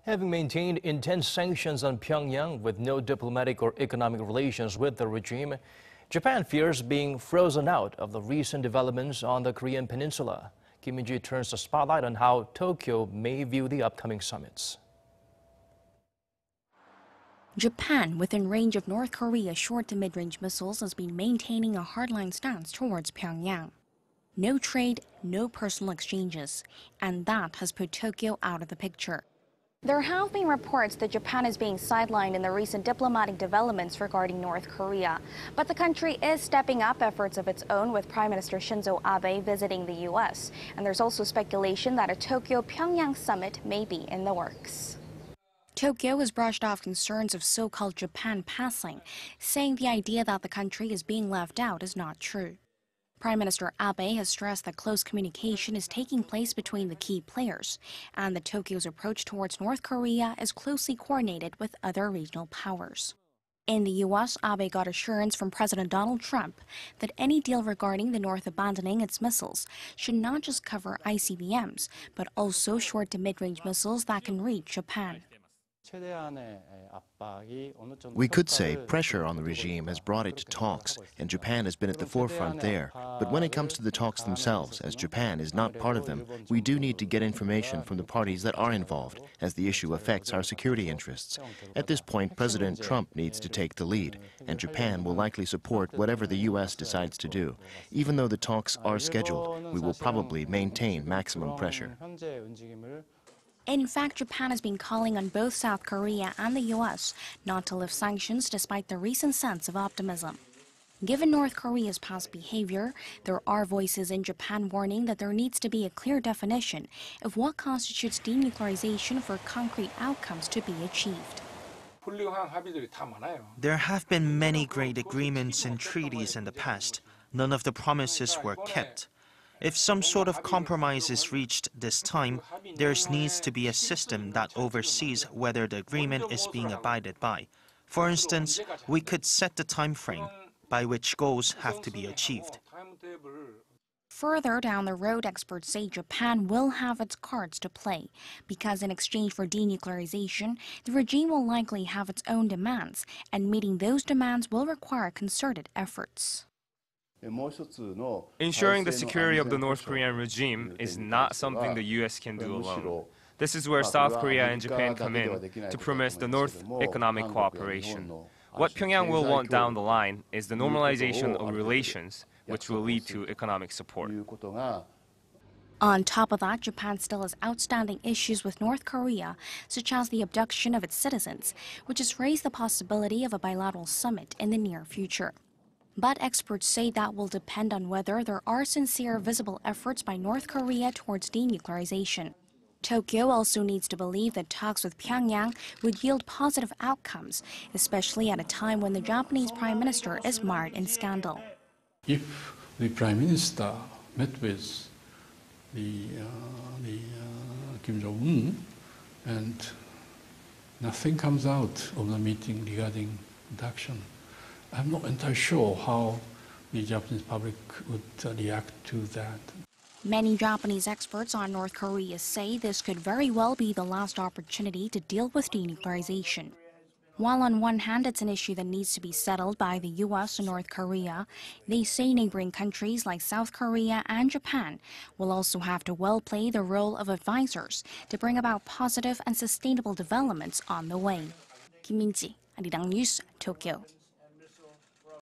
Having maintained intense sanctions on Pyongyang with no diplomatic or economic relations with the regime, Japan fears being frozen out of the recent developments on the Korean Peninsula. Kim Min-ji turns the spotlight on how Tokyo may view the upcoming summits. Japan, within range of North Korea's short to mid-range missiles, has been maintaining a hardline stance towards Pyongyang. No trade, no personal exchanges, and that has put Tokyo out of the picture. There have been reports that Japan is being sidelined in the recent diplomatic developments regarding North Korea. But the country is stepping up efforts of its own, with Prime Minister Shinzo Abe visiting the U.S. And there's also speculation that a Tokyo-Pyongyang summit may be in the works. Tokyo has brushed off concerns of so-called Japan passing, saying the idea that the country is being left out is not true. Prime Minister Abe has stressed that close communication is taking place between the key players, and that Tokyo's approach towards North Korea is closely coordinated with other regional powers. In the U.S., Abe got assurance from President Donald Trump that any deal regarding the North abandoning its missiles should not just cover ICBMs, but also short to mid-range missiles that can reach Japan. We could say pressure on the regime has brought it to talks, and Japan has been at the forefront there. But when it comes to the talks themselves, as Japan is not part of them, we do need to get information from the parties that are involved, as the issue affects our security interests. At this point, President Trump needs to take the lead, and Japan will likely support whatever the U.S. decides to do. Even though the talks are scheduled, we will probably maintain maximum pressure. In fact, Japan has been calling on both South Korea and the U.S. not to lift sanctions despite the recent sense of optimism. Given North Korea's past behavior, there are voices in Japan warning that there needs to be a clear definition of what constitutes denuclearization for concrete outcomes to be achieved. There have been many great agreements and treaties in the past. None of the promises were kept. If some sort of compromise is reached this time, there needs to be a system that oversees whether the agreement is being abided by. For instance, we could set the time frame by which goals have to be achieved. Further down the road, experts say Japan will have its cards to play, because in exchange for denuclearization, the regime will likely have its own demands, and meeting those demands will require concerted efforts. Ensuring the security of the North Korean regime is not something the U.S. can do alone. This is where South Korea and Japan come in to promote the North economic cooperation. What Pyongyang will want down the line is the normalization of relations, which will lead to economic support. On top of that, Japan still has outstanding issues with North Korea, such as the abduction of its citizens, which has raised the possibility of a bilateral summit in the near future. But experts say that will depend on whether there are sincere, visible efforts by North Korea towards denuclearization. Tokyo also needs to believe that talks with Pyongyang would yield positive outcomes, especially at a time when the Japanese Prime Minister is mired in scandal. If the Prime Minister met with the Kim Jong-un and nothing comes out of the meeting regarding abduction, I'm not entirely sure how the Japanese public would react to that. Many Japanese experts on North Korea say this could very well be the last opportunity to deal with denuclearization. While on one hand it's an issue that needs to be settled by the U.S. and North Korea, they say neighboring countries like South Korea and Japan will also have to well play the role of advisors to bring about positive and sustainable developments on the way. Kim Min-ji, Arirang News, Tokyo.